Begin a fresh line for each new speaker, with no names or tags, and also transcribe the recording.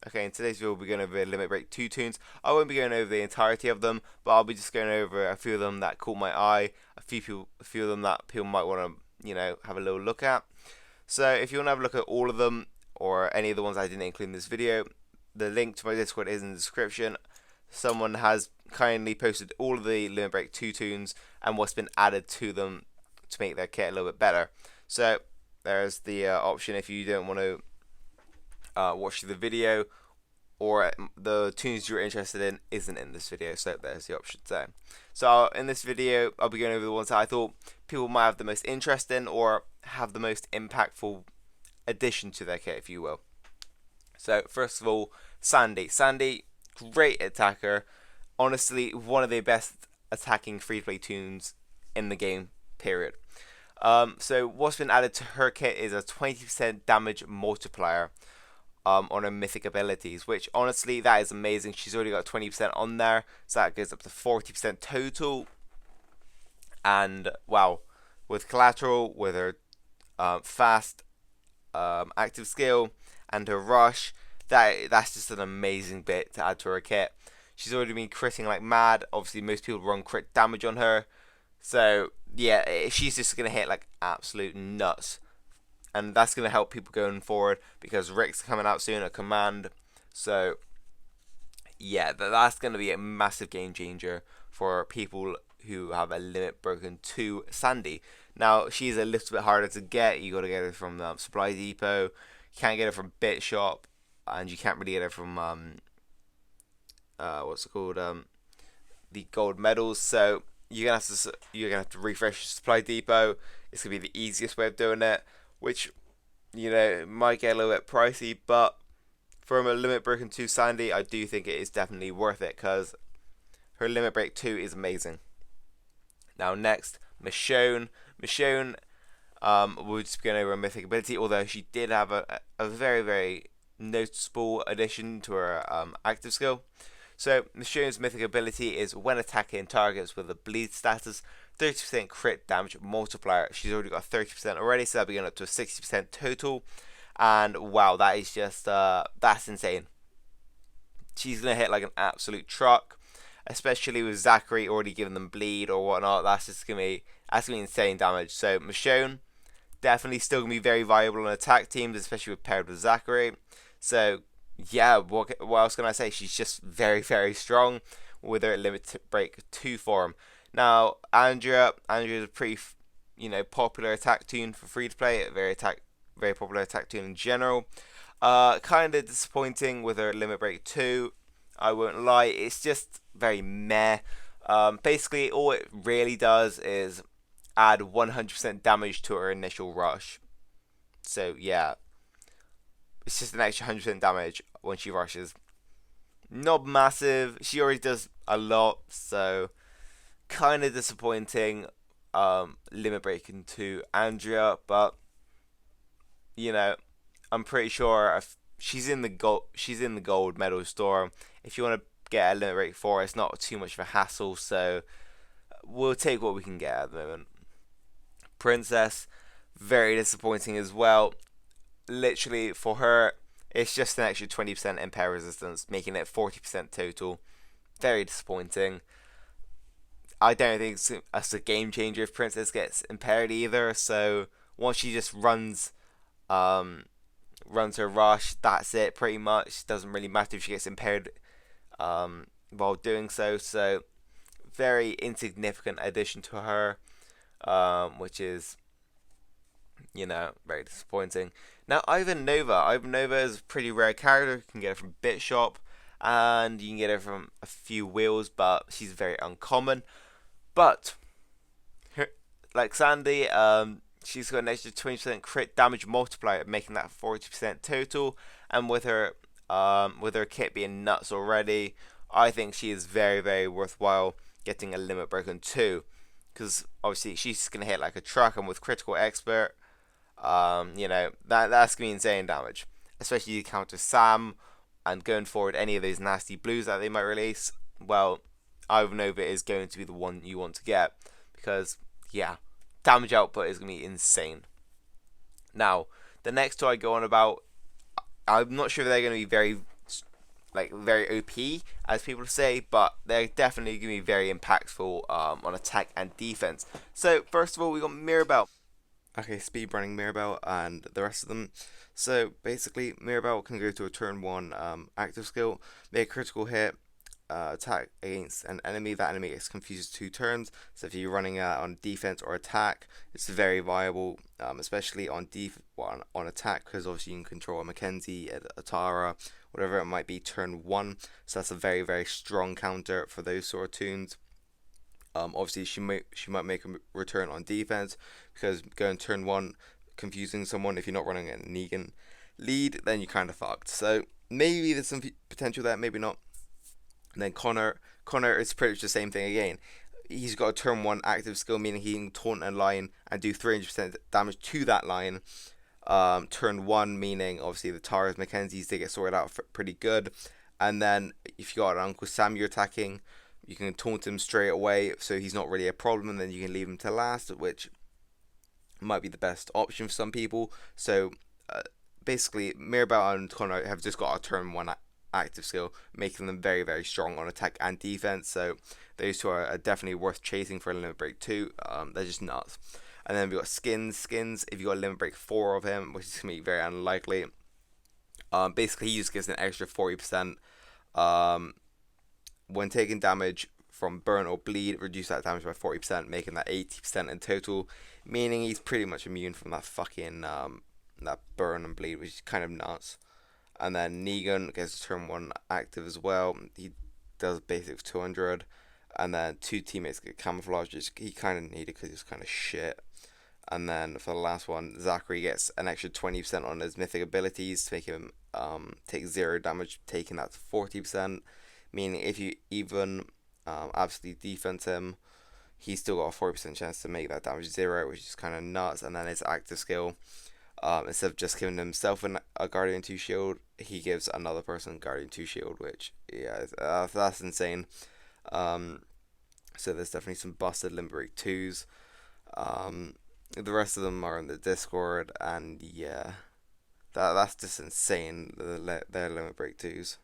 Okay, in today's video we'll be going over Limit Break 2 tunes. I won't be going over the entirety of them, but I'll be just going over a few of them that caught my eye, a few of them that people might want to, have a little look at. So if you want to have a look at all of them, or any of the ones I didn't include in this video, the link to my Discord is in the description. Someone has kindly posted all of the Limit Break 2 tunes and what's been added to them to make their kit a little bit better. So there's the option if you don't want to watch the video, or the tunes you're interested in isn't in this video, so there's the option there. So in this video I'll be going over the ones that I thought people might have the most interest in, or have the most impactful addition to their kit, if you will. So first of all, Sandy, great attacker, honestly one of the best attacking free-to-play tunes in the game, period. So what's been added to her kit is a 20% damage multiplier on her mythic abilities, which honestly that is amazing. She's already got 20% on there, so that goes up to 40% total. And wow, with collateral, with her fast active skill and her rush, that's just an amazing bit to add to her kit. She's already been critting like mad. Obviously most people run crit damage on her, so yeah, she's just gonna hit like absolute nuts, and that's gonna help people going forward because Rick's coming out soon at command. So yeah, that's gonna be a massive game changer for people who have a limit broken to Sandy. Now she's a little bit harder to get. You got to get her from the supply depot. You can't get her from Bit Shop, and you can't really get her from what's it called, the gold medals. So you're gonna have to refresh your supply depot. It's gonna be the easiest way of doing it, which might get a little bit pricey, but from a limit broken 2 Sandy, I do think it is definitely worth it because her limit break 2 is amazing. Now next, Michonne. We're just going over a mythic ability, although she did have a very, very noticeable addition to her active skill. So Michonne's mythic ability is when attacking targets with a bleed status, 30% crit damage multiplier. She's already got 30% already, so that'll be going up to a 60% total. And wow, that is just that's insane. She's gonna hit like an absolute truck, especially with Zachary already giving them bleed or whatnot. That's gonna be insane damage. So Michonne definitely still gonna be very viable on attack teams, especially with paired with Zachary. So yeah, what else can I say? She's just very, very strong with her limit break 2 form. Now Andrea is a pretty popular attack tune for free to play. Very popular attack tune in general. Kind of disappointing with her limit break 2. I won't lie, it's just very meh. Basically, all it really does is add 100% damage to her initial rush. So yeah, it's just an extra 100% damage when she rushes. Not massive. She already does a lot, so kind of disappointing. Limit breaking to Andrea, but I'm pretty sure if she's in the gold medal store. If you want to get a limit break 4, it's not too much of a hassle, so we'll take what we can get at the moment. Princess, very disappointing as well. Literally for her, it's just an extra 20% impair resistance, making it 40% total. Very disappointing. I don't think it's a game changer if Princess gets impaired either. So once she just runs her rush, that's it pretty much. Doesn't really matter if she gets impaired while doing so. So very insignificant addition to her, which is very disappointing. Now Ivan Nova is a pretty rare character. You can get her from Bit Shop, and you can get her from a few wheels, but she's very uncommon. But like Sandy, she's got an extra 20% crit damage multiplier, making that 40% total. And with her kit being nuts already, I think she is very, very worthwhile getting a limit broken 2, because obviously she's gonna hit like a truck, and with critical expert, that's gonna be insane damage, especially you counter Sam and going forward any of those nasty blues that they might release. Well, Ivanova is going to be the one you want to get, because yeah, damage output is going to be insane. Now, the next two I go on about, I'm not sure if they're going to be very like very OP as people say, but they're definitely going to be very impactful on attack and defense. So first of all, we got Mirabelle. Okay, speed running Mirabelle and the rest of them. So basically, Mirabelle can go to a turn one active skill, make a critical hit, attack against an enemy. That enemy gets confused 2 turns. So if you're running on defense or attack, it's very viable, especially on attack, because obviously you can control a Mackenzie, a Tara, whatever it might be, turn one. So that's a very very strong counter for those sort of tunes. Obviously she might make a return on defense because going turn one, confusing someone if you're not running a Negan lead, then you're kind of fucked. So maybe there's some potential there, maybe not. And then Connor is pretty much the same thing again. He's got a turn one active skill, meaning he can taunt a line and do 300% damage to that line. Turn one, meaning obviously the Taras, Mackenzies, they get sorted out pretty good. And then if you got an Uncle Sam you're attacking, you can taunt him straight away, so he's not really a problem, and then you can leave him to last, which might be the best option for some people. So basically, Mirabelle and Connor have just got a turn one active skill, making them very, very strong on attack and defense. So those two are definitely worth chasing for a Limit Break 2. They're just nuts. And then we've got Skins. If you got a Limit Break 4 of him, which is going to be very unlikely, basically he just gives an extra 40%. When taking damage from burn or bleed, reduce that damage by 40%, making that 80% in total, meaning he's pretty much immune from that fucking that burn and bleed, which is kind of nuts. And then Negan gets turn one active as well. He does basic 200, and then 2 teammates get camouflage, which he kind of needed because he was kind of shit. And then for the last one, Zachary gets an extra 20% on his mythic abilities to make him take 0 damage, taking that to 40%. Meaning if you even absolutely defense him, he's still got a 40% chance to make that damage 0, which is kind of nuts. And then his active skill, instead of just giving himself a Guardian 2 shield, he gives another person Guardian 2 shield, which, yeah, that's insane. So there's definitely some busted Limit Break 2s. The rest of them are in the Discord, and yeah, that's just insane, their Limit Break 2s.